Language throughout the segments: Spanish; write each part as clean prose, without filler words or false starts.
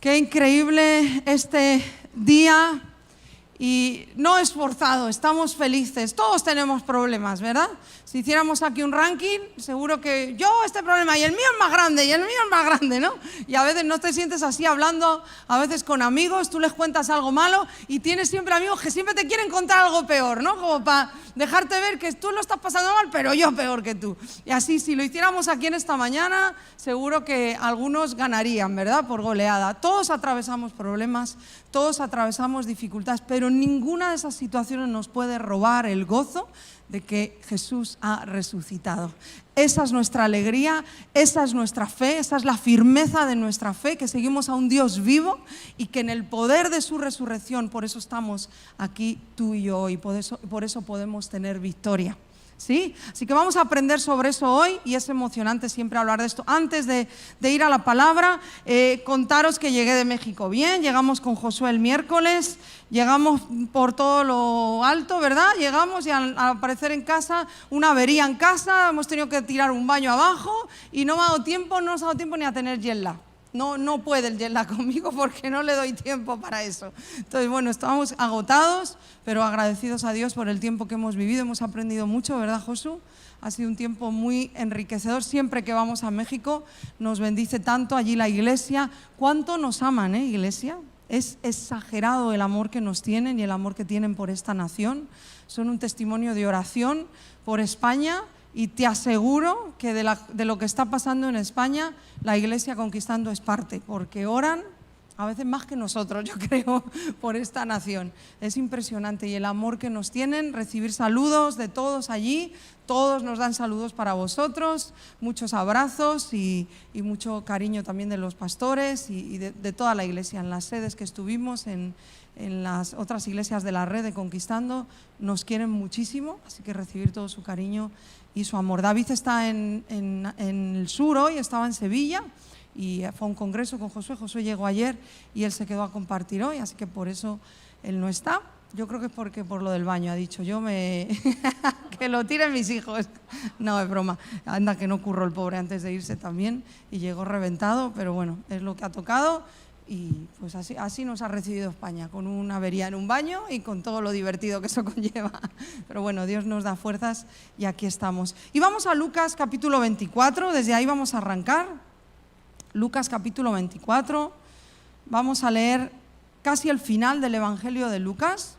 Qué increíble este día y no esforzado, estamos felices. Todos tenemos problemas, ¿verdad? Si hiciéramos aquí un ranking, seguro que yo este problema y el mío es más grande y el mío es más grande, ¿no? Y a veces no te sientes así hablando, a veces con amigos, tú les cuentas algo malo y tienes siempre amigos que siempre te quieren contar algo peor, ¿no? Como para dejarte ver que tú lo estás pasando mal, pero yo peor que tú. Y así, si lo hiciéramos aquí en esta mañana, seguro que algunos ganarían, ¿verdad? Por goleada. Todos atravesamos problemas, todos atravesamos dificultades, pero ninguna de esas situaciones nos puede robar el gozo de que Jesús ha resucitado. Esa es nuestra alegría, esa es nuestra fe, esa es la firmeza de nuestra fe, que seguimos a un Dios vivo y que en el poder de su resurrección, por eso estamos aquí tú y yo hoy, por eso podemos tener victoria. ¿Sí? Así que vamos a aprender sobre eso hoy y es emocionante siempre hablar de esto. Antes de ir a la palabra, contaros que llegué de México bien, llegamos con Josué el miércoles, llegamos por todo lo alto, ¿verdad? Llegamos y al aparecer en casa, una avería en casa, hemos tenido que tirar un baño abajo y no nos ha dado tiempo ni a tener jet lag. No puede el jet lag conmigo porque no le doy tiempo para eso. Entonces, bueno, estábamos agotados, pero agradecidos a Dios por el tiempo que hemos vivido. Hemos aprendido mucho, ¿verdad, Josu? Ha sido un tiempo muy enriquecedor. Siempre que vamos a México nos bendice tanto allí la iglesia. ¿Cuánto nos aman, iglesia? Es exagerado el amor que nos tienen y el amor que tienen por esta nación. Son un testimonio de oración por España. Y te aseguro que de lo que está pasando en España, la Iglesia Conquistando es parte, porque oran a veces más que nosotros, yo creo, por esta nación. Es impresionante y el amor que nos tienen, recibir saludos de todos allí, todos nos dan saludos para vosotros, muchos abrazos y mucho cariño también de los pastores y de toda la Iglesia. En las sedes que estuvimos, en las otras iglesias de la red de Conquistando, nos quieren muchísimo, así que recibir todo su cariño y su amor. David está en el sur hoy, estaba en Sevilla y fue a un congreso con Josué. Josué llegó ayer y él se quedó a compartir hoy, así que por eso él no está. Yo creo que es porque por lo del baño ha dicho que lo tiren mis hijos. No, es broma. Anda que no curró el pobre antes de irse también y llegó reventado, pero bueno, es lo que ha tocado. Y pues así nos ha recibido España, con una avería en un baño y con todo lo divertido que eso conlleva. Pero bueno, Dios nos da fuerzas y aquí estamos. Y vamos a Lucas capítulo 24, desde ahí vamos a arrancar. Lucas capítulo 24, vamos a leer casi el final del Evangelio de Lucas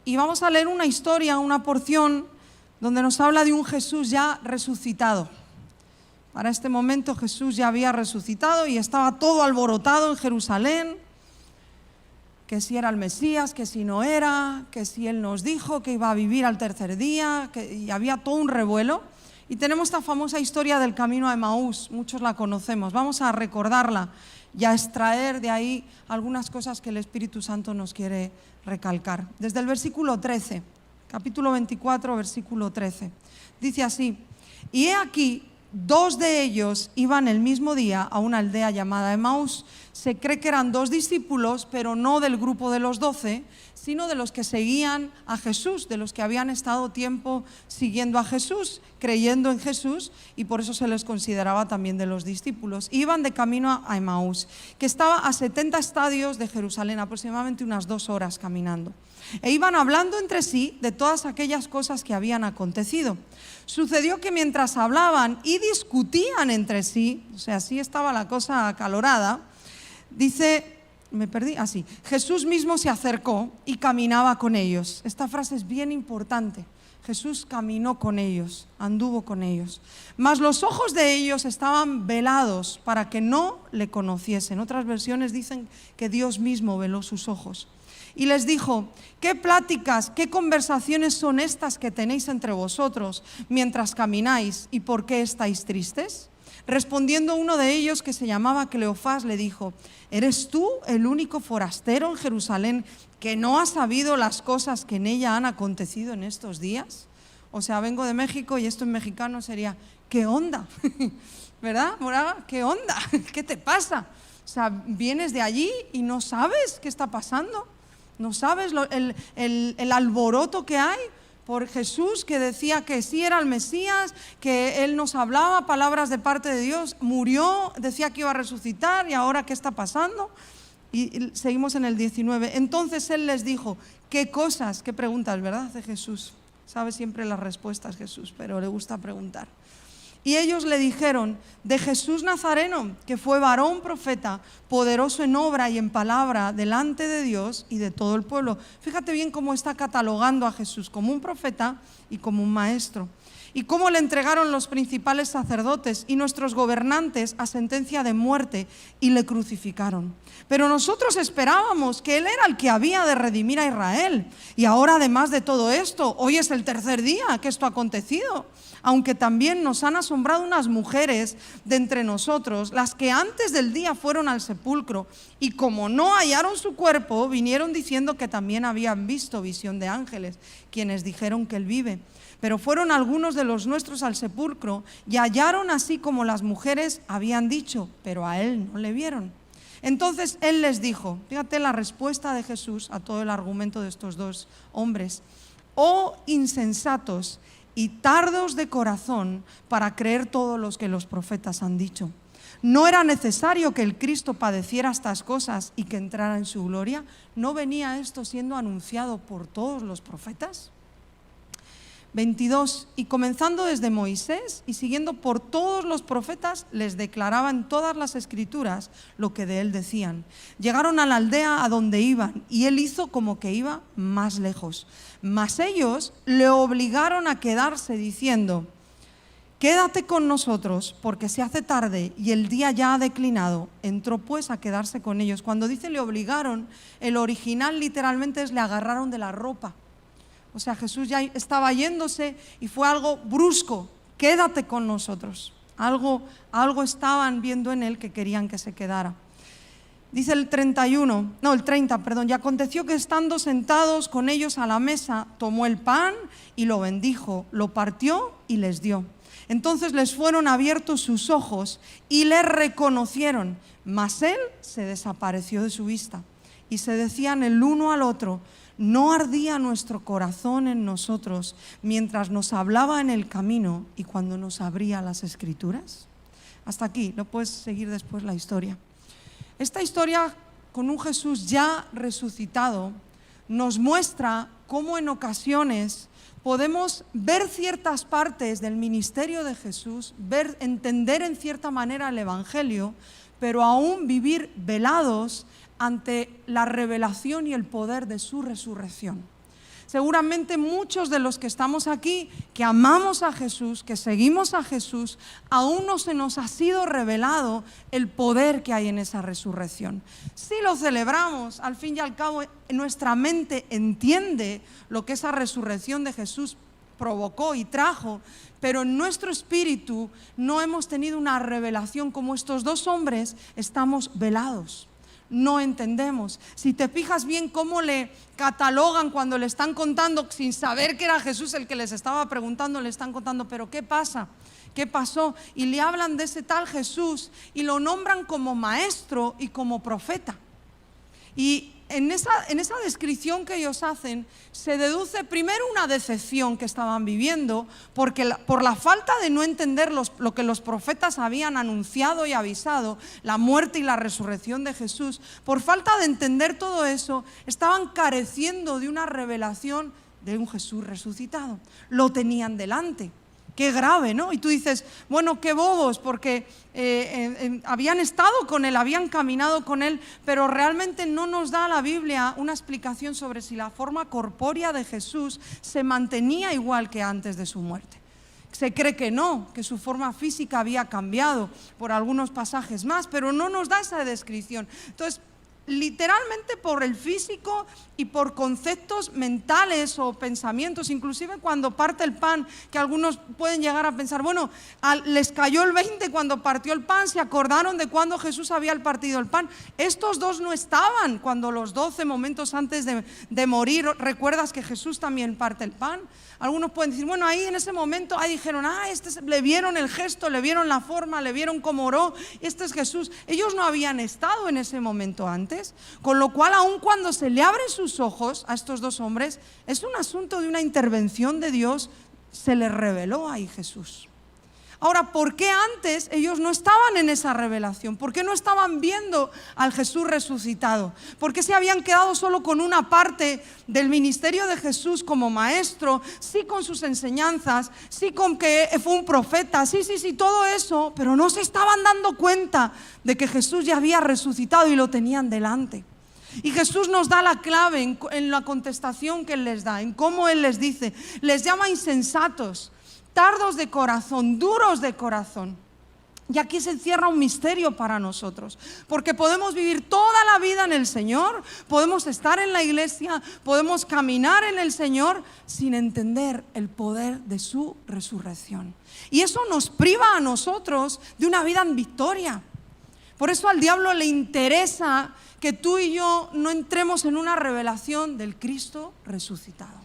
y vamos a leer una historia, una porción donde nos habla de un Jesús ya resucitado. Para este momento Jesús ya había resucitado y estaba todo alborotado en Jerusalén, que si era el Mesías, que si no era, que si Él nos dijo que iba a vivir al tercer día, y había todo un revuelo. Y tenemos esta famosa historia del camino a Emaús, muchos la conocemos, vamos a recordarla y a extraer de ahí algunas cosas que el Espíritu Santo nos quiere recalcar. Desde el versículo 13, capítulo 24, versículo 13, dice así: y he aquí, dos de ellos iban el mismo día a una aldea llamada Emaús. Se cree que eran dos discípulos, pero no del grupo de los 12, sino de los que seguían a Jesús, de los que habían estado tiempo siguiendo a Jesús, creyendo en Jesús, y por eso se les consideraba también de los discípulos. Iban de camino a Emaús, que estaba a 70 estadios de Jerusalén, aproximadamente unas 2 horas caminando. E iban hablando entre sí de todas aquellas cosas que habían acontecido. Sucedió que mientras hablaban y discutían entre sí, o sea, así estaba la cosa acalorada, dice, Jesús mismo se acercó y caminaba con ellos. Esta frase es bien importante. Jesús caminó con ellos, anduvo con ellos. Mas los ojos de ellos estaban velados para que no le conociesen. Otras versiones dicen que Dios mismo veló sus ojos. Y les dijo: ¿qué pláticas, qué conversaciones son estas que tenéis entre vosotros mientras camináis? ¿Y por qué estáis tristes? Respondiendo uno de ellos, que se llamaba Cleofás, le dijo: ¿eres tú el único forastero en Jerusalén que no ha sabido las cosas que en ella han acontecido en estos días? O sea, vengo de México y esto en mexicano sería: ¿qué onda? ¿Verdad, Moraga? ¿Qué onda? ¿Qué te pasa? O sea, vienes de allí y no sabes qué está pasando. ¿No sabes el alboroto que hay por Jesús, que decía que sí era el Mesías, que Él nos hablaba palabras de parte de Dios, murió, decía que iba a resucitar, y ahora ¿qué está pasando? Y seguimos en el 19. Entonces Él les dijo, ¿qué cosas? ¿Qué preguntas, verdad? De Jesús. Sabe siempre las respuestas Jesús, pero le gusta preguntar. Y ellos le dijeron, de Jesús Nazareno, que fue varón profeta, poderoso en obra y en palabra delante de Dios y de todo el pueblo. Fíjate bien cómo está catalogando a Jesús como un profeta y como un maestro. Y cómo le entregaron los principales sacerdotes y nuestros gobernantes a sentencia de muerte y le crucificaron. Pero nosotros esperábamos que Él era el que había de redimir a Israel. Y ahora, además de todo esto, hoy es el tercer día que esto ha acontecido. Aunque también nos han asombrado unas mujeres de entre nosotros, las que antes del día fueron al sepulcro, y como no hallaron su cuerpo, vinieron diciendo que también habían visto visión de ángeles, quienes dijeron que Él vive. Pero fueron algunos de los nuestros al sepulcro y hallaron así como las mujeres habían dicho, pero a Él no le vieron. Entonces Él les dijo, fíjate la respuesta de Jesús a todo el argumento de estos dos hombres: oh insensatos y tardos de corazón para creer todo lo que los profetas han dicho. ¿No era necesario que el Cristo padeciera estas cosas y que entrara en su gloria? ¿No venía esto siendo anunciado por todos los profetas? 22. Y comenzando desde Moisés y siguiendo por todos los profetas, les declaraban todas las escrituras lo que de Él decían. Llegaron a la aldea a donde iban y Él hizo como que iba más lejos. Mas ellos le obligaron a quedarse diciendo, quédate con nosotros porque se hace tarde y el día ya ha declinado. Entró pues a quedarse con ellos. Cuando dice le obligaron, el original literalmente es le agarraron de la ropa. O sea, Jesús ya estaba yéndose y fue algo brusco. Quédate con nosotros. Algo estaban viendo en Él que querían que se quedara. Dice el 30, y aconteció que estando sentados con ellos a la mesa, tomó el pan y lo bendijo, lo partió y les dio. Entonces les fueron abiertos sus ojos y le reconocieron, mas Él se desapareció de su vista. Y se decían el uno al otro, ¿no ardía nuestro corazón en nosotros mientras nos hablaba en el camino y cuando nos abría las Escrituras? Hasta aquí, no puedes seguir después la historia. Esta historia con un Jesús ya resucitado nos muestra cómo en ocasiones podemos ver ciertas partes del ministerio de Jesús, entender en cierta manera el Evangelio, pero aún vivir velados ante la revelación y el poder de su resurrección. Seguramente muchos de los que estamos aquí, que amamos a Jesús, que seguimos a Jesús, aún no se nos ha sido revelado el poder que hay en esa resurrección. Si lo celebramos, al fin y al cabo nuestra mente entiende lo que esa resurrección de Jesús provocó y trajo, pero en nuestro espíritu no hemos tenido una revelación como estos dos hombres. Estamos velados. No entendemos. Si te fijas bien cómo le catalogan cuando le están contando, sin saber que era Jesús el que les estaba preguntando, le están contando, pero ¿qué pasa? ¿Qué pasó? Y le hablan de ese tal Jesús y lo nombran como maestro y como profeta. Y en esa descripción que ellos hacen se deduce primero una decepción que estaban viviendo porque por la falta de no entender lo que los profetas habían anunciado y avisado, la muerte y la resurrección de Jesús. Por falta de entender todo eso, estaban careciendo de una revelación de un Jesús resucitado. Lo tenían delante. Qué grave, ¿no? Y tú dices, bueno, qué bobos, porque habían estado con Él, habían caminado con Él, pero realmente no nos da la Biblia una explicación sobre si la forma corpórea de Jesús se mantenía igual que antes de su muerte. Se cree que no, que su forma física había cambiado por algunos pasajes más, pero no nos da esa descripción. Entonces, literalmente por el físico y por conceptos mentales o pensamientos, inclusive cuando parte el pan, que algunos pueden llegar a pensar, bueno, les cayó el 20 cuando partió el pan, se acordaron de cuando Jesús había partido el pan. Estos dos no estaban cuando los 12 momentos antes de morir, recuerdas que Jesús también parte el pan. Algunos pueden decir, bueno, ahí en ese momento, ahí dijeron, le vieron el gesto, le vieron la forma, le vieron cómo oró, este es Jesús. Ellos no habían estado en ese momento antes. antes, con lo cual aun cuando se le abren sus ojos a estos dos hombres, es un asunto de una intervención de Dios, se les reveló ahí Jesús. Ahora, ¿por qué antes ellos no estaban en esa revelación? ¿Por qué no estaban viendo al Jesús resucitado? ¿Por qué se habían quedado solo con una parte del ministerio de Jesús como maestro? Sí, con sus enseñanzas, sí, con que fue un profeta, sí, todo eso, pero no se estaban dando cuenta de que Jesús ya había resucitado y lo tenían delante. Y Jesús nos da la clave en la contestación que Él les da, en cómo Él les dice. Les llama insensatos, tardos de corazón, duros de corazón. Y aquí se encierra un misterio para nosotros, porque podemos vivir toda la vida en el Señor, podemos estar en la iglesia, podemos caminar en el Señor sin entender el poder de su resurrección. Y eso nos priva a nosotros de una vida en victoria. Por eso al diablo le interesa que tú y yo no entremos en una revelación del Cristo resucitado.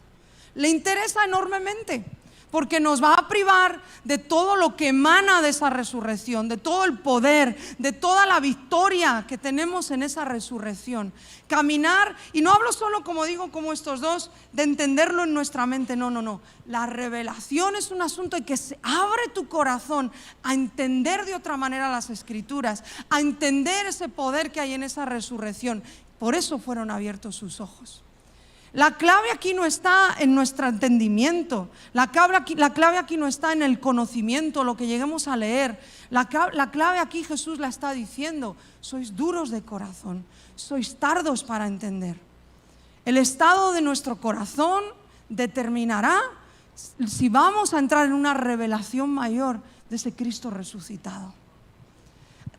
Le interesa enormemente, porque nos va a privar de todo lo que emana de esa resurrección, de todo el poder, de toda la victoria que tenemos en esa resurrección. Caminar, y no hablo solo, como digo, como estos dos, de entenderlo en nuestra mente, no. La revelación es un asunto de que se abre tu corazón a entender de otra manera las Escrituras, a entender ese poder que hay en esa resurrección. Por eso fueron abiertos sus ojos. La clave aquí no está en nuestro entendimiento, la clave aquí no está en el conocimiento, lo que lleguemos a leer. La clave aquí Jesús la está diciendo: sois duros de corazón, sois tardos para entender. El estado de nuestro corazón determinará si vamos a entrar en una revelación mayor de ese Cristo resucitado.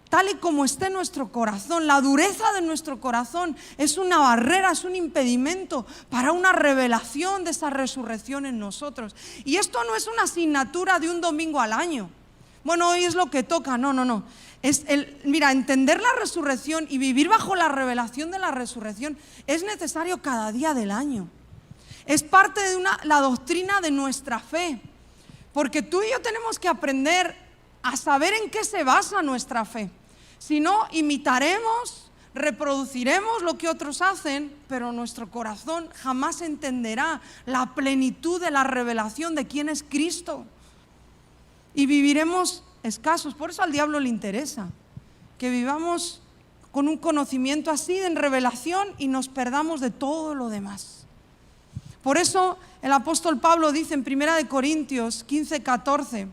Tal y como esté nuestro corazón, la dureza de nuestro corazón es una barrera, es un impedimento para una revelación de esa resurrección en nosotros. Y esto no es una asignatura de un domingo al año. Bueno, hoy es lo que toca, no. Mira, entender la resurrección y vivir bajo la revelación de la resurrección es necesario cada día del año. Es parte de la doctrina de nuestra fe, porque tú y yo tenemos que aprender a saber en qué se basa nuestra fe. Si no, imitaremos, reproduciremos lo que otros hacen, pero nuestro corazón jamás entenderá la plenitud de la revelación de quién es Cristo. Y viviremos escasos. Por eso al diablo le interesa que vivamos con un conocimiento así en revelación y nos perdamos de todo lo demás. Por eso el apóstol Pablo dice en 1 Corintios 15:14,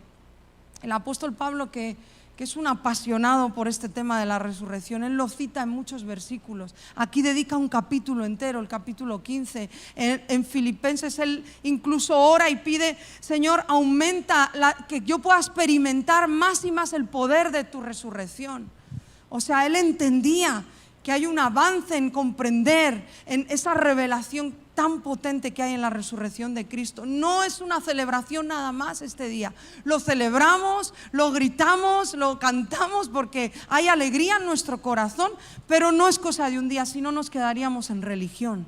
el apóstol Pablo que es un apasionado por este tema de la resurrección, él lo cita en muchos versículos. Aquí dedica un capítulo entero, el capítulo 15. En Filipenses él incluso ora y pide: Señor, aumenta que yo pueda experimentar más y más el poder de tu resurrección. O sea, él entendía que hay un avance en comprender en esa revelación tan potente que hay en la resurrección de Cristo. No es una celebración nada más este día. Lo celebramos, lo gritamos, lo cantamos porque hay alegría en nuestro corazón, pero no es cosa de un día, si no nos quedaríamos en religión.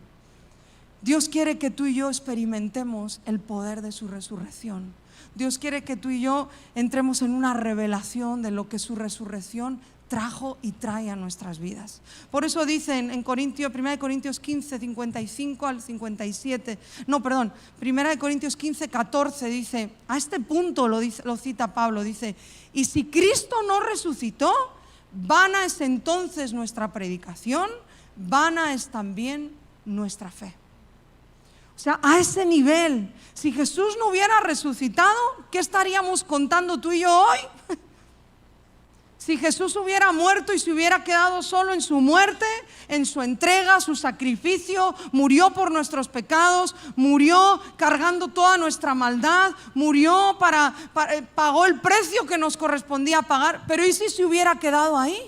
Dios quiere que tú y yo experimentemos el poder de su resurrección. Dios quiere que tú y yo entremos en una revelación de lo que su resurrección trajo y trae a nuestras vidas. Por eso dicen en 1 Corintios 15, 55 al 57, 1 Corintios 15, 14 dice, a este punto lo cita Pablo, dice: y si Cristo no resucitó, vana es entonces nuestra predicación, vana es también nuestra fe. O sea, a ese nivel, si Jesús no hubiera resucitado, ¿qué estaríamos contando tú y yo hoy? Si Jesús hubiera muerto y se hubiera quedado solo en su muerte, en su entrega, su sacrificio, murió por nuestros pecados, murió cargando toda nuestra maldad, murió pagó el precio que nos correspondía pagar, pero ¿y si se hubiera quedado ahí?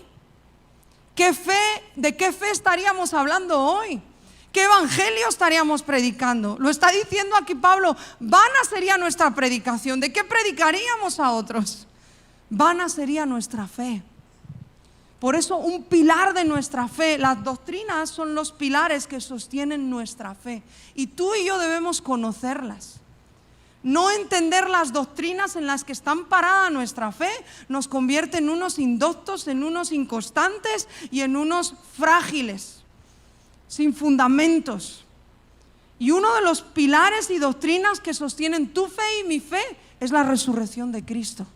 ¿De qué fe estaríamos hablando hoy? ¿Qué evangelio estaríamos predicando? Lo está diciendo aquí Pablo: vana sería nuestra predicación. ¿De qué predicaríamos a otros? Vana sería nuestra fe. Por eso un pilar de nuestra fe, las doctrinas son los pilares que sostienen nuestra fe, y tú y yo debemos conocerlas. No entender las doctrinas en las que está parada nuestra fe nos convierte en unos indoctos, en unos inconstantes y en unos frágiles, sin fundamentos. Y uno de los pilares y doctrinas que sostienen tu fe y mi fe es la resurrección de Cristo.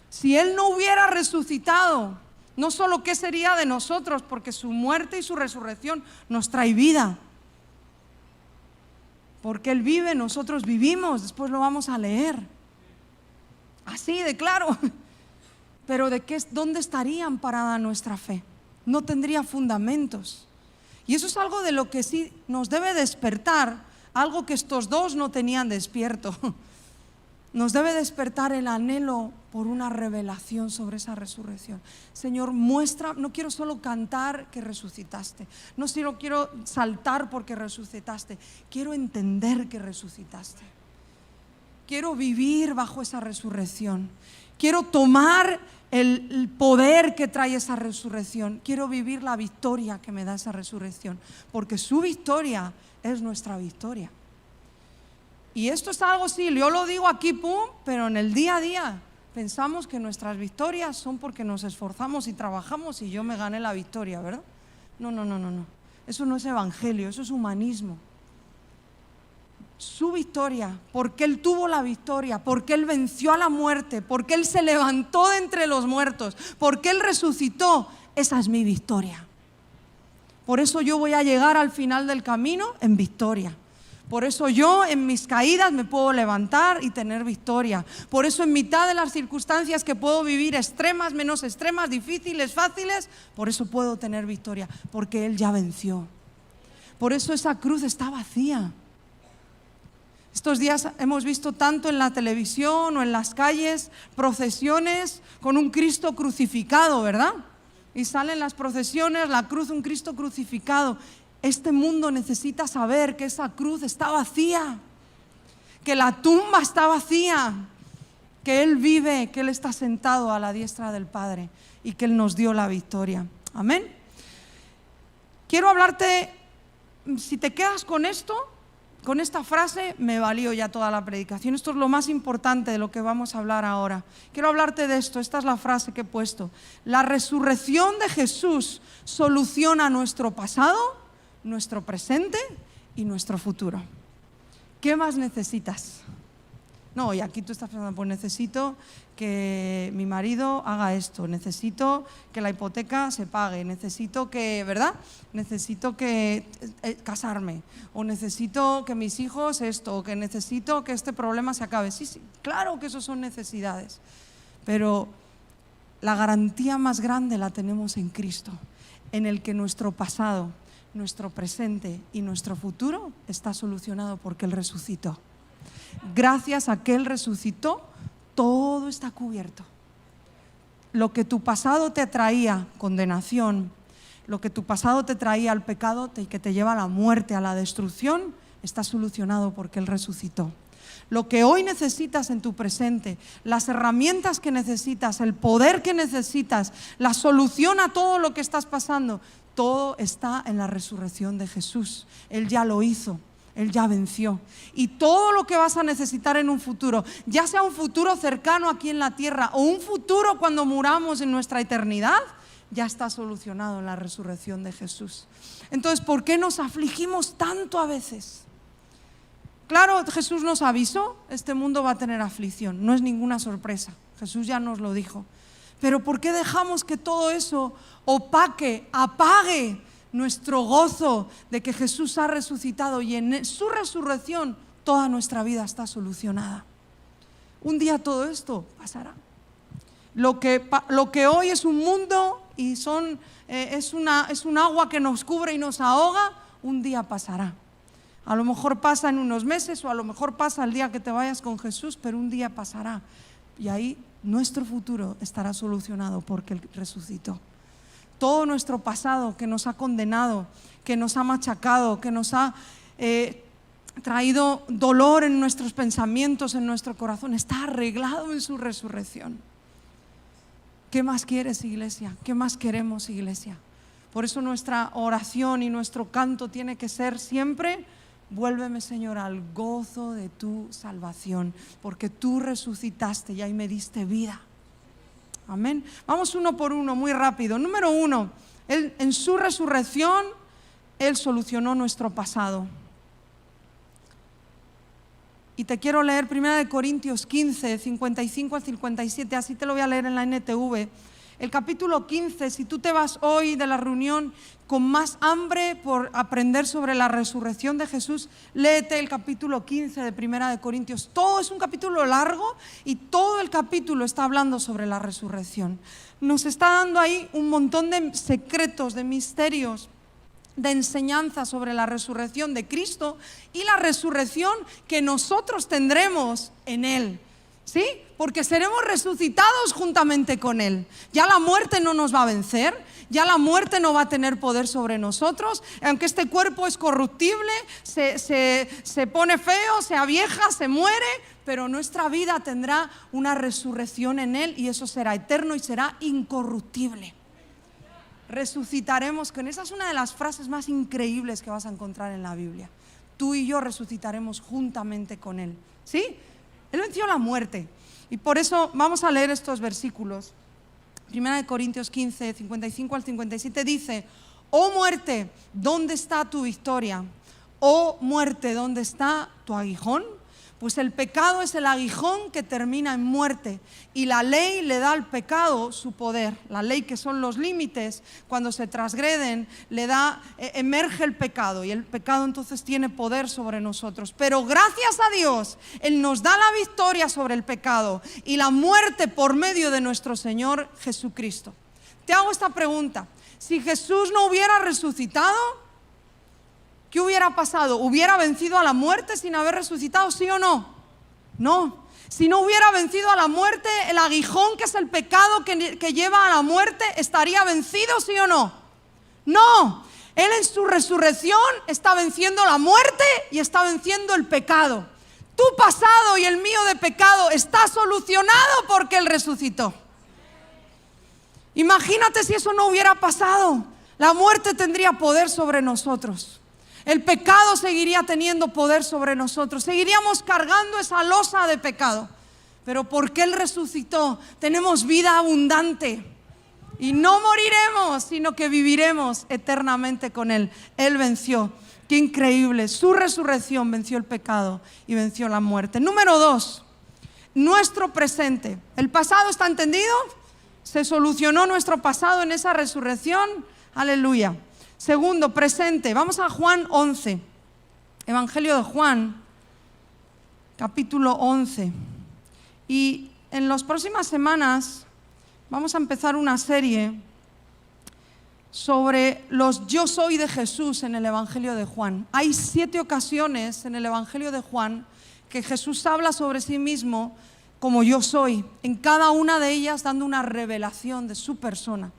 Si Él no hubiera resucitado, no solo qué sería de nosotros, porque su muerte y su resurrección nos trae vida. Porque Él vive, nosotros vivimos, después lo vamos a leer. Así de claro. Pero ¿dónde estaría amparada nuestra fe? No tendría fundamentos. Y eso es algo de lo que sí nos debe despertar, algo que estos dos no tenían despierto. Nos debe despertar el anhelo por una revelación sobre esa resurrección. Señor, muestra, no quiero solo cantar que resucitaste, no solo quiero saltar porque resucitaste, quiero entender que resucitaste. Quiero vivir bajo esa resurrección. Quiero tomar el poder que trae esa resurrección. Quiero vivir la victoria que me da esa resurrección, porque su victoria es nuestra victoria. Y esto es algo, sí, yo lo digo aquí, pum, pero en el día a día pensamos que nuestras victorias son porque nos esforzamos y trabajamos y yo me gané la victoria, ¿verdad? No. Eso no es evangelio, eso es humanismo. Su victoria, porque Él tuvo la victoria, porque Él venció a la muerte, porque Él se levantó de entre los muertos, porque Él resucitó, esa es mi victoria. Por eso yo voy a llegar al final del camino en victoria. Por eso yo en mis caídas me puedo levantar y tener victoria. Por eso en mitad de las circunstancias que puedo vivir, extremas, menos extremas, difíciles, fáciles, por eso puedo tener victoria, porque Él ya venció. Por eso esa cruz está vacía. Estos días hemos visto tanto en la televisión o en las calles procesiones con un Cristo crucificado, ¿verdad? Y salen las procesiones, la cruz, un Cristo crucificado. Este mundo necesita saber que esa cruz está vacía, que la tumba está vacía, que Él vive, que Él está sentado a la diestra del Padre y que Él nos dio la victoria. Amén. Quiero hablarte, si te quedas con esto, con esta frase, me valió ya toda la predicación. Esto es lo más importante de lo que vamos a hablar ahora. Quiero hablarte de esto, esta es la frase que he puesto. La resurrección de Jesús soluciona nuestro pasado, nuestro presente y nuestro futuro. ¿Qué más necesitas? No, y aquí tú estás pensando, pues necesito que mi marido haga esto, necesito que la hipoteca se pague, necesito que, ¿verdad? Necesito que casarme, o necesito que mis hijos esto, o que necesito que este problema se acabe. Sí, claro que eso son necesidades, pero la garantía más grande la tenemos en Cristo, en el que nuestro pasado, nuestro presente y nuestro futuro está solucionado porque Él resucitó. Gracias a que Él resucitó, todo está cubierto. Lo que tu pasado te traía, condenación, lo que tu pasado te traía al pecado, que te lleva a la muerte, a la destrucción, está solucionado porque Él resucitó. Lo que hoy necesitas en tu presente, las herramientas que necesitas, el poder que necesitas, la solución a todo lo que estás pasando, todo está en la resurrección de Jesús. Él ya lo hizo. Él ya venció. Y todo lo que vas a necesitar en un futuro, ya sea un futuro cercano aquí en la tierra o un futuro cuando muramos en nuestra eternidad, ya está solucionado en la resurrección de Jesús. Entonces, ¿por qué nos afligimos tanto a veces? Claro, Jesús nos avisó, este mundo va a tener aflicción, no es ninguna sorpresa, Jesús ya nos lo dijo. Pero ¿por qué dejamos que todo eso opaque, apague nuestro gozo de que Jesús ha resucitado y en su resurrección toda nuestra vida está solucionada? Un día todo esto pasará. Lo que hoy es un mundo y es un agua que nos cubre y nos ahoga, un día pasará. A lo mejor pasa en unos meses o a lo mejor pasa el día que te vayas con Jesús, pero un día pasará y ahí nuestro futuro estará solucionado porque Él resucitó. Todo nuestro pasado que nos ha condenado, que nos ha machacado, que nos ha traído dolor en nuestros pensamientos, en nuestro corazón, está arreglado en su resurrección. ¿Qué más quieres, iglesia? ¿Qué más queremos, iglesia? Por eso nuestra oración y nuestro canto tiene que ser siempre Vuélveme, Señor, al gozo de tu salvación, porque tú resucitaste y ahí me diste vida. Amén. Vamos uno por uno, muy rápido. Número 1, en su resurrección, Él solucionó nuestro pasado. Y te quiero leer 1 Corintios 15, 55 al 57, así te lo voy a leer en la NTV. El capítulo 15, si tú te vas hoy de la reunión con más hambre por aprender sobre la resurrección de Jesús, léete el capítulo 15 de 1 Corintios. Todo es un capítulo largo y todo el capítulo está hablando sobre la resurrección. Nos está dando ahí un montón de secretos, de misterios, de enseñanza sobre la resurrección de Cristo y la resurrección que nosotros tendremos en Él. ¿Sí? Porque seremos resucitados juntamente con Él. Ya la muerte no nos va a vencer, ya la muerte no va a tener poder sobre nosotros. Aunque este cuerpo es corruptible, se pone feo, se avieja, se muere, pero nuestra vida tendrá una resurrección en Él y eso será eterno y será incorruptible. Resucitaremos con esa es una de las frases más increíbles que vas a encontrar en la Biblia. Tú y yo resucitaremos juntamente con Él. ¿Sí? Él venció la muerte. Y por eso vamos a leer estos versículos. 1 Corintios 15, 55 al 57 dice: oh muerte, ¿dónde está tu victoria? Oh muerte, ¿dónde está tu aguijón? Pues el pecado es el aguijón que termina en muerte y la ley le da al pecado su poder. La ley, que son los límites, cuando se transgreden, emerge el pecado y el pecado entonces tiene poder sobre nosotros. Pero gracias a Dios, Él nos da la victoria sobre el pecado y la muerte por medio de nuestro Señor Jesucristo. Te hago esta pregunta: si Jesús no hubiera resucitado, ¿qué hubiera pasado? ¿Hubiera vencido a la muerte sin haber resucitado, sí o no? No. Si no hubiera vencido a la muerte, el aguijón, que es el pecado que lleva a la muerte, ¿estaría vencido, sí o no? No. Él en su resurrección está venciendo la muerte y está venciendo el pecado. Tu pasado y el mío de pecado está solucionado porque Él resucitó. Imagínate si eso no hubiera pasado. La muerte tendría poder sobre nosotros. El pecado seguiría teniendo poder sobre nosotros. Seguiríamos cargando esa losa de pecado. Pero porque Él resucitó, tenemos vida abundante. Y no moriremos, sino que viviremos eternamente con Él. Él venció. Qué increíble. Su resurrección venció el pecado y venció la muerte. Número 2, nuestro presente. ¿El pasado está entendido? ¿Se solucionó nuestro pasado en esa resurrección? Aleluya. Segundo, presente. Vamos a Juan 11. Evangelio de Juan, capítulo 11. Y en las próximas semanas vamos a empezar una serie sobre los yo soy de Jesús en el Evangelio de Juan. Hay 7 ocasiones en el Evangelio de Juan que Jesús habla sobre sí mismo como yo soy, en cada una de ellas dando una revelación de su persona.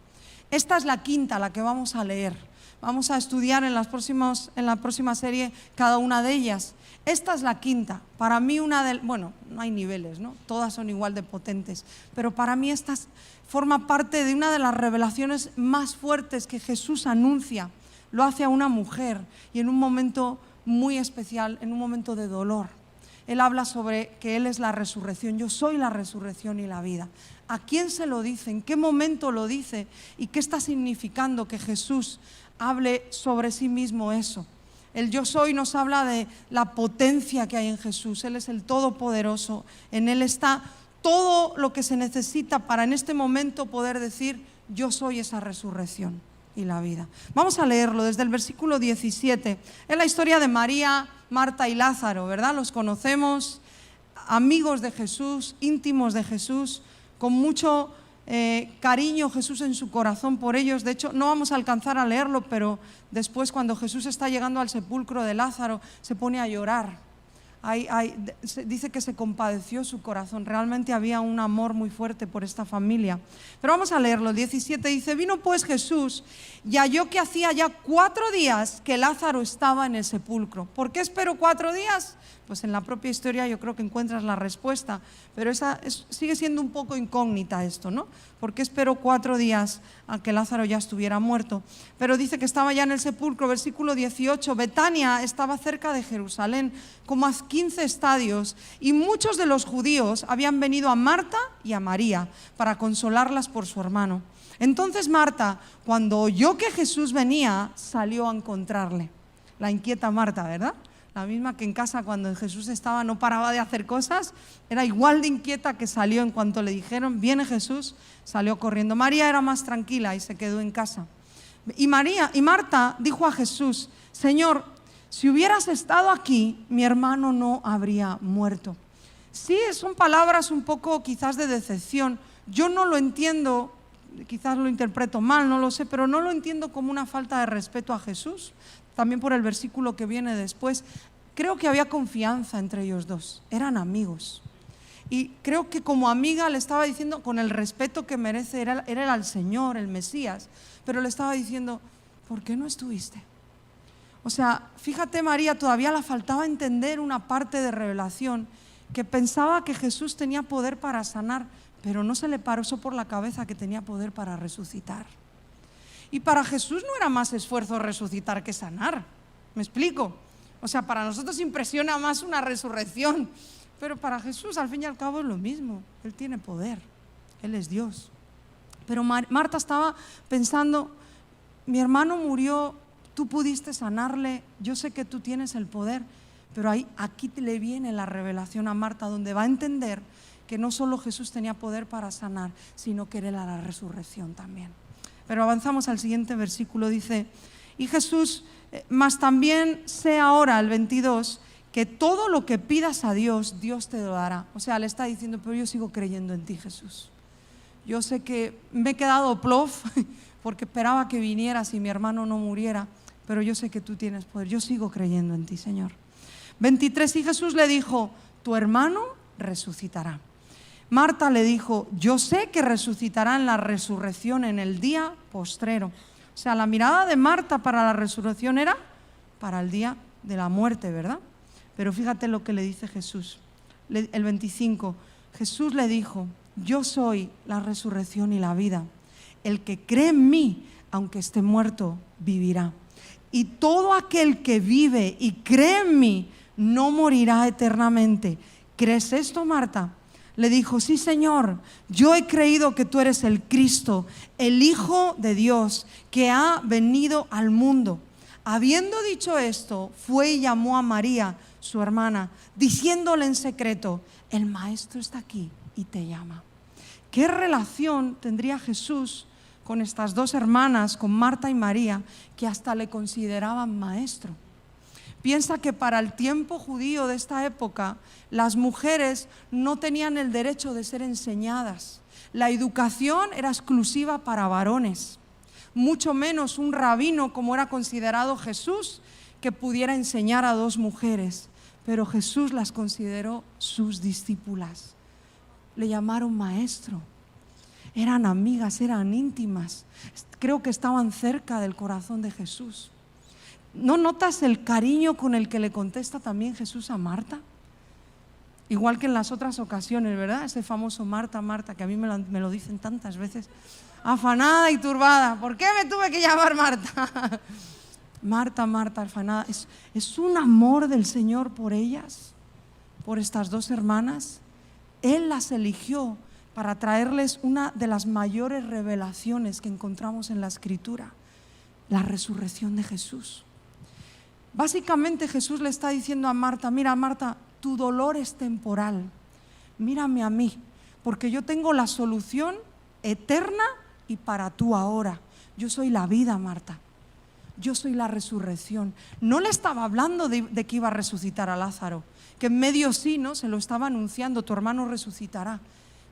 Esta es la quinta, la que vamos a leer. Vamos a estudiar en la próxima serie cada una de ellas. Esta es la quinta. Para mí no hay niveles, ¿no? Todas son igual de potentes. Pero para mí esta forma parte de una de las revelaciones más fuertes que Jesús anuncia. Lo hace a una mujer y en un momento muy especial, en un momento de dolor. Él habla sobre que Él es la resurrección. Yo soy la resurrección y la vida. ¿A quién se lo dice? ¿En qué momento lo dice? ¿Y qué está significando que Jesús hable sobre sí mismo eso? El yo soy nos habla de la potencia que hay en Jesús. Él es el Todopoderoso. En Él está todo lo que se necesita para en este momento poder decir: yo soy esa resurrección y la vida. Vamos a leerlo desde el versículo 17. Es la historia de María, Marta y Lázaro, ¿verdad? Los conocemos, amigos de Jesús, íntimos de Jesús, con mucho cariño Jesús en su corazón por ellos. De hecho, no vamos a alcanzar a leerlo, pero después, cuando Jesús está llegando al sepulcro de Lázaro, se pone a llorar. Dice que se compadeció su corazón. Realmente había un amor muy fuerte por esta familia. Pero vamos a leerlo. El 17 dice: vino pues Jesús y halló que hacía ya 4 días que Lázaro estaba en el sepulcro. ¿Por qué esperó 4 días? pues en la propia historia yo creo que encuentras la respuesta, pero sigue siendo un poco incógnita esto, ¿no? ¿Por qué esperó 4 días a que Lázaro ya estuviera muerto? Pero dice que estaba ya en el sepulcro, versículo 18, Betania estaba cerca de Jerusalén, como a 15 estadios, y muchos de los judíos habían venido a Marta y a María para consolarlas por su hermano. Entonces Marta, cuando oyó que Jesús venía, salió a encontrarle. La inquieta Marta, ¿verdad? La misma que en casa cuando Jesús estaba no paraba de hacer cosas, era igual de inquieta, que salió en cuanto le dijeron, viene Jesús, salió corriendo. María era más tranquila y se quedó en casa. Y Marta dijo a Jesús, Señor, si hubieras estado aquí, mi hermano no habría muerto. Sí, son palabras un poco quizás de decepción. Yo no lo entiendo, quizás lo interpreto mal, no lo sé, pero no lo entiendo como una falta de respeto a Jesús. También por el versículo que viene después, creo que había confianza entre ellos dos, eran amigos. Y creo que como amiga le estaba diciendo, con el respeto que merece, era el Señor, el Mesías, pero le estaba diciendo, ¿por qué no estuviste? O sea, fíjate, María todavía le faltaba entender una parte de revelación, que pensaba que Jesús tenía poder para sanar, pero no se le pasó por la cabeza que tenía poder para resucitar. Y para Jesús no era más esfuerzo resucitar que sanar, ¿me explico? O sea, para nosotros impresiona más una resurrección, pero para Jesús al fin y al cabo es lo mismo. Él tiene poder, Él es Dios. Pero Marta estaba pensando, mi hermano murió, tú pudiste sanarle, yo sé que tú tienes el poder, pero aquí le viene la revelación a Marta, donde va a entender que no solo Jesús tenía poder para sanar, sino que era la resurrección también. Pero avanzamos al siguiente versículo, dice, y Jesús, mas también sé ahora, el 22, que todo lo que pidas a Dios, Dios te lo dará. O sea, le está diciendo, pero yo sigo creyendo en ti, Jesús. Yo sé que me he quedado plof, porque esperaba que vinieras y mi hermano no muriera, pero yo sé que tú tienes poder, yo sigo creyendo en ti, Señor. 23, y Jesús le dijo, tu hermano resucitará. Marta le dijo, yo sé que resucitará en la resurrección en el día postrero. O sea, la mirada de Marta para la resurrección era para el día de la muerte, ¿verdad? Pero fíjate lo que le dice Jesús. El 25, Jesús le dijo, yo soy la resurrección y la vida. El que cree en mí, aunque esté muerto, vivirá. Y todo aquel que vive y cree en mí, no morirá eternamente. ¿Crees esto, Marta? Le dijo, sí, Señor, yo he creído que tú eres el Cristo, el Hijo de Dios, que ha venido al mundo. Habiendo dicho esto, fue y llamó a María, su hermana, diciéndole en secreto, el Maestro está aquí y te llama. ¿Qué relación tendría Jesús con estas dos hermanas, con Marta y María, que hasta le consideraban maestro? Piensa que para el tiempo judío de esta época, las mujeres no tenían el derecho de ser enseñadas. La educación era exclusiva para varones, mucho menos un rabino, como era considerado Jesús, que pudiera enseñar a dos mujeres. Pero Jesús las consideró sus discípulas. Le llamaron maestro. Eran amigas, eran íntimas. Creo que estaban cerca del corazón de Jesús. ¿No notas el cariño con el que le contesta también Jesús a Marta? Igual que en las otras ocasiones, ¿verdad? Ese famoso Marta, Marta, que a mí me lo dicen tantas veces. Afanada y turbada. ¿Por qué me tuve que llamar Marta? Marta, Marta, afanada. Es un amor del Señor por ellas, por estas dos hermanas. Él las eligió para traerles una de las mayores revelaciones que encontramos en la Escritura, la resurrección de Jesús. Básicamente Jesús le está diciendo a Marta, mira Marta, tu dolor es temporal, mírame a mí, porque yo tengo la solución eterna y para tú ahora. Yo soy la vida, Marta, yo soy la resurrección. No le estaba hablando de que iba a resucitar a Lázaro, que en medio sí, ¿no? Se lo estaba anunciando, tu hermano resucitará,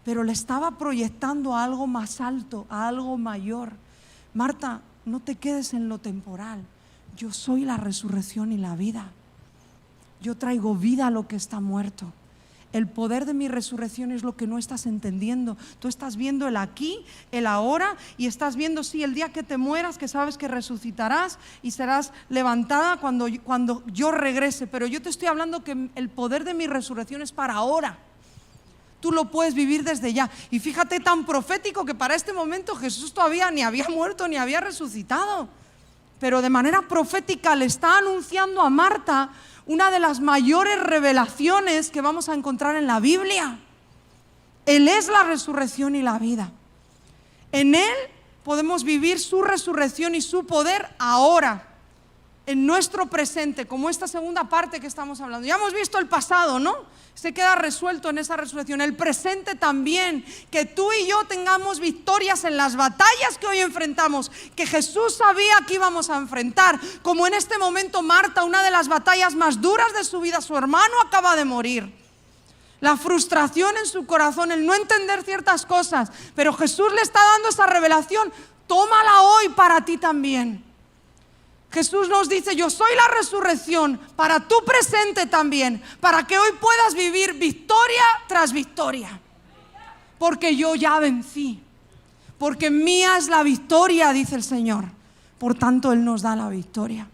pero le estaba proyectando a algo más alto, a algo mayor. Marta, no te quedes en lo temporal. Yo soy la resurrección y la vida. Yo traigo vida a lo que está muerto. El poder de mi resurrección es lo que no estás entendiendo. Tú estás viendo el aquí, el ahora, y estás viendo, sí, el día que te mueras, que sabes que resucitarás y serás levantada cuando yo regrese. Pero yo te estoy hablando que el poder de mi resurrección es para ahora. Tú lo puedes vivir desde ya. Y fíjate, tan profético que para este momento Jesús todavía ni había muerto ni había resucitado. Pero de manera profética le está anunciando a Marta una de las mayores revelaciones que vamos a encontrar en la Biblia. Él es la resurrección y la vida. En Él podemos vivir su resurrección y su poder ahora, en nuestro presente, como esta segunda parte que estamos hablando. Ya hemos visto el pasado, ¿no? Se queda resuelto en esa resurrección. El presente también, que tú y yo tengamos victorias en las batallas que hoy enfrentamos, que Jesús sabía que íbamos a enfrentar. Como en este momento Marta, una de las batallas más duras de su vida, su hermano acaba de morir. La frustración en su corazón, el no entender ciertas cosas, pero Jesús le está dando esa revelación. Tómala hoy para ti también. Jesús nos dice: yo soy la resurrección para tu presente también, para que hoy puedas vivir victoria tras victoria. Porque yo ya vencí, porque mía es la victoria, dice el Señor. Por tanto, Él nos da la victoria.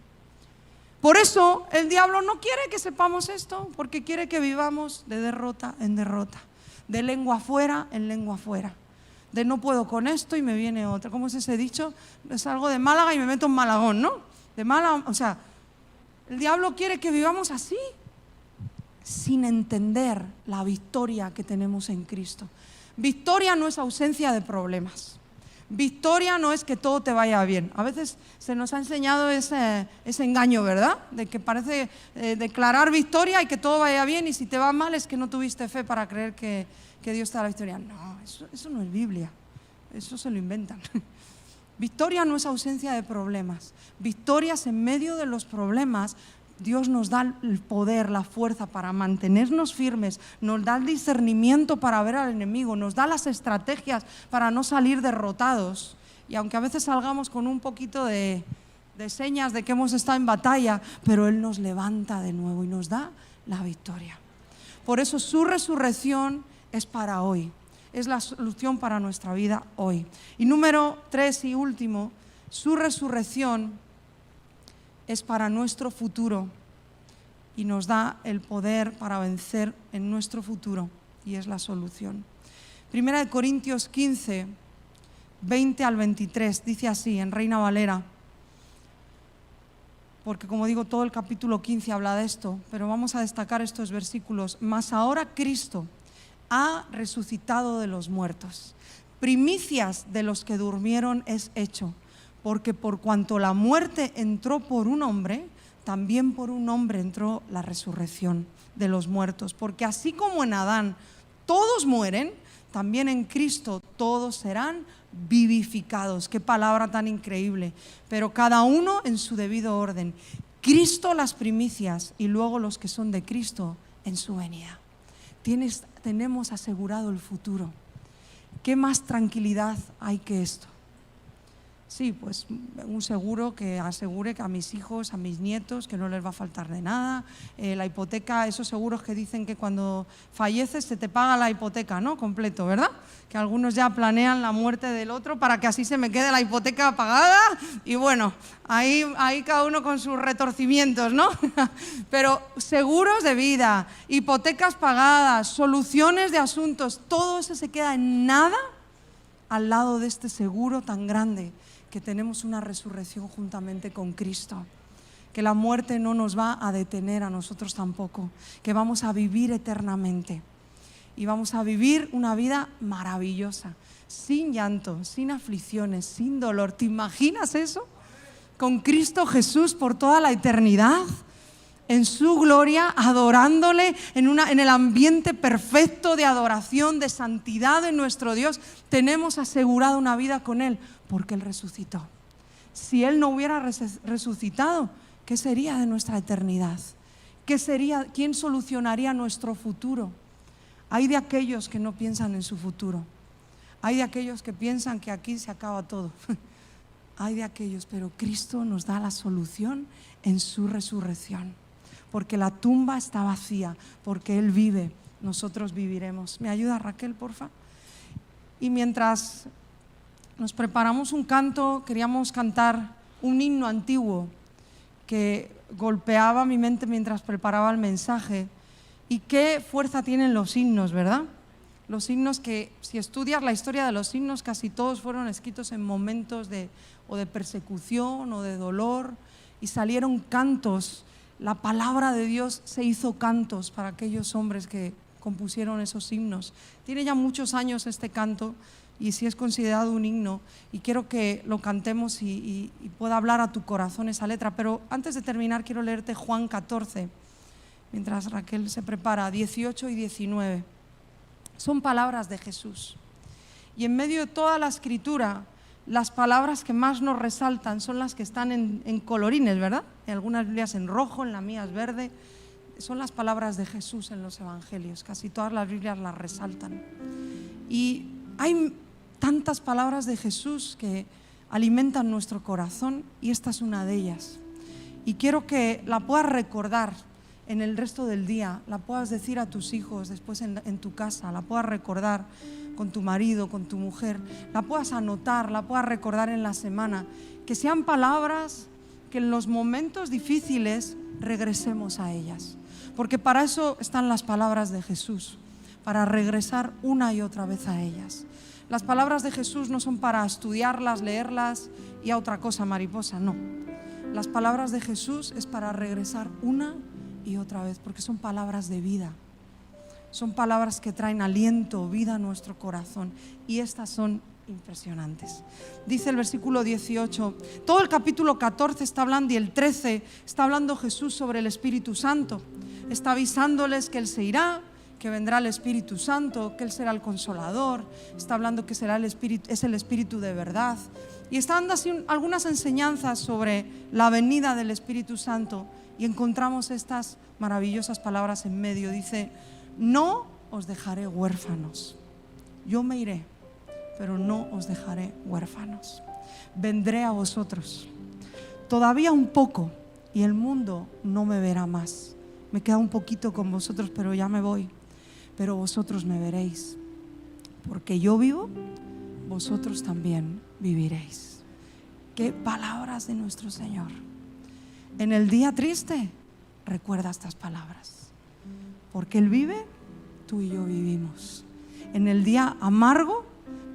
Por eso el diablo no quiere que sepamos esto, porque quiere que vivamos de derrota en derrota, de lengua afuera en lengua afuera, de no puedo con esto y me viene otra. ¿Cómo es ese dicho? Salgo de Málaga y me meto en Malagón, ¿no? De mala, o sea, el diablo quiere que vivamos así, sin entender la victoria que tenemos en Cristo. Victoria no es ausencia de problemas. Victoria no es que todo te vaya bien. A veces se nos ha enseñado ese engaño, ¿verdad? De que parece declarar victoria y que todo vaya bien, y si te va mal es que no tuviste fe para creer que Dios te da la victoria. No, eso no es Biblia. Eso se lo inventan. Victoria no es ausencia de problemas. Victorias en medio de los problemas. Dios nos da el poder, la fuerza para mantenernos firmes, nos da el discernimiento para ver al enemigo, nos da las estrategias para no salir derrotados. Y aunque a veces salgamos con un poquito de señas de que hemos estado en batalla, pero Él nos levanta de nuevo y nos da la victoria. Por eso su resurrección es para hoy. Es la solución para nuestra vida hoy. Y número 3 y último, su resurrección es para nuestro futuro y nos da el poder para vencer en nuestro futuro, y es la solución. 1 Corintios 15, 20 al 23, dice así en Reina Valera, porque como digo, todo el capítulo 15 habla de esto, pero vamos a destacar estos versículos. Mas ahora Cristo ha resucitado de los muertos, primicias de los que durmieron es hecho, porque por cuanto la muerte entró por un hombre, también por un hombre entró la resurrección de los muertos. Porque así como en Adán todos mueren, también en Cristo todos serán vivificados. Qué palabra tan increíble. Pero cada uno en su debido orden. Cristo las primicias y luego los que son de Cristo en su venida. Tenemos asegurado el futuro. ¿Qué más tranquilidad hay que esto? Sí, pues un seguro que asegure que a mis hijos, a mis nietos, que no les va a faltar de nada. La hipoteca, esos seguros que dicen que cuando falleces se te paga la hipoteca, ¿no? Completo, ¿verdad? Que algunos ya planean la muerte del otro para que así se me quede la hipoteca pagada. Y bueno, ahí cada uno con sus retorcimientos, ¿no? Pero seguros de vida, hipotecas pagadas, soluciones de asuntos, todo eso se queda en nada al lado de este seguro tan grande, que tenemos una resurrección juntamente con Cristo, que la muerte no nos va a detener a nosotros tampoco, que vamos a vivir eternamente y vamos a vivir una vida maravillosa, sin llanto, sin aflicciones, sin dolor. ¿Te imaginas eso? Con Cristo Jesús por toda la eternidad, en su gloria, adorándole en el ambiente perfecto de adoración, de santidad en nuestro Dios. Tenemos asegurada una vida con Él porque Él resucitó. Si Él no hubiera resucitado, ¿qué sería de nuestra eternidad? ¿Qué sería? ¿Quién solucionaría nuestro futuro? Hay de aquellos que no piensan en su futuro. Hay de aquellos que piensan que aquí se acaba todo. Hay de aquellos, pero Cristo nos da la solución en su resurrección. Porque la tumba está vacía, porque Él vive nosotros viviremos. ¿Me ayuda Raquel, porfa? Y mientras nos preparamos un canto, queríamos cantar un himno antiguo que golpeaba mi mente mientras preparaba el mensaje. Y qué fuerza tienen los himnos, ¿verdad? Los himnos que, si estudias la historia de los himnos, casi todos fueron escritos en momentos de persecución o de dolor, y salieron cantos. La palabra de Dios se hizo cantos para aquellos hombres que compusieron esos himnos. Tiene ya muchos años este canto y sí es considerado un himno, y quiero que lo cantemos y pueda hablar a tu corazón esa letra. Pero antes de terminar quiero leerte Juan 14, mientras Raquel se prepara, 18 y 19. Son palabras de Jesús. Y en medio de toda la escritura, las palabras que más nos resaltan son las que están en colorines, ¿verdad? En algunas Biblias en rojo, en la mía es verde. Son las palabras de Jesús en los evangelios. Casi todas las Biblias las resaltan. Y hay tantas palabras de Jesús que alimentan nuestro corazón, y esta es una de ellas. Y quiero que la puedas recordar en el resto del día, la puedas decir a tus hijos después en tu casa, la puedas recordar con tu marido, con tu mujer, la puedas anotar, la puedas recordar en la semana, que sean palabras que en los momentos difíciles regresemos a ellas, porque para eso están las palabras de Jesús, para regresar una y otra vez a ellas. Las palabras de Jesús no son para estudiarlas, leerlas y a otra cosa mariposa, no. Las palabras de Jesús es para regresar una y otra vez, porque son palabras de vida. Son palabras que traen aliento, vida a nuestro corazón, y estas son impresionantes. Dice el versículo 18, todo el capítulo 14 está hablando, y el 13 está hablando Jesús sobre el Espíritu Santo. Está avisándoles que Él se irá, que vendrá el Espíritu Santo, que Él será el Consolador. Está hablando que será el Espíritu, es el Espíritu de verdad. Y está dando así algunas enseñanzas sobre la venida del Espíritu Santo, y encontramos estas maravillosas palabras en medio. Dice, no os dejaré huérfanos. Yo me iré, pero no os dejaré huérfanos. Vendré a vosotros. Todavía un poco y el mundo no me verá más. Me queda un poquito con vosotros, pero ya me voy. Pero vosotros me veréis. Porque yo vivo, vosotros también viviréis. Qué palabras de nuestro Señor. En el día triste, recuerda estas palabras. Porque Él vive, tú y yo vivimos. En el día amargo,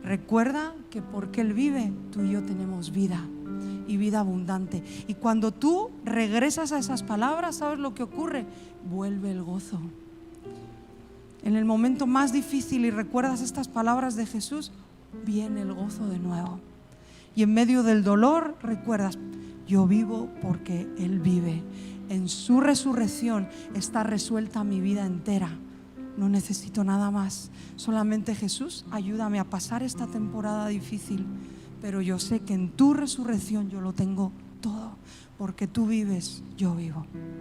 recuerda que porque Él vive, tú y yo tenemos vida, y vida abundante. Y cuando tú regresas a esas palabras, ¿sabes lo que ocurre? Vuelve el gozo. En el momento más difícil y recuerdas estas palabras de Jesús, viene el gozo de nuevo. Y en medio del dolor, recuerdas, yo vivo porque Él vive. En su resurrección está resuelta mi vida entera. No necesito nada más. Solamente Jesús, ayúdame a pasar esta temporada difícil. Pero yo sé que en tu resurrección yo lo tengo todo. Porque tú vives, yo vivo.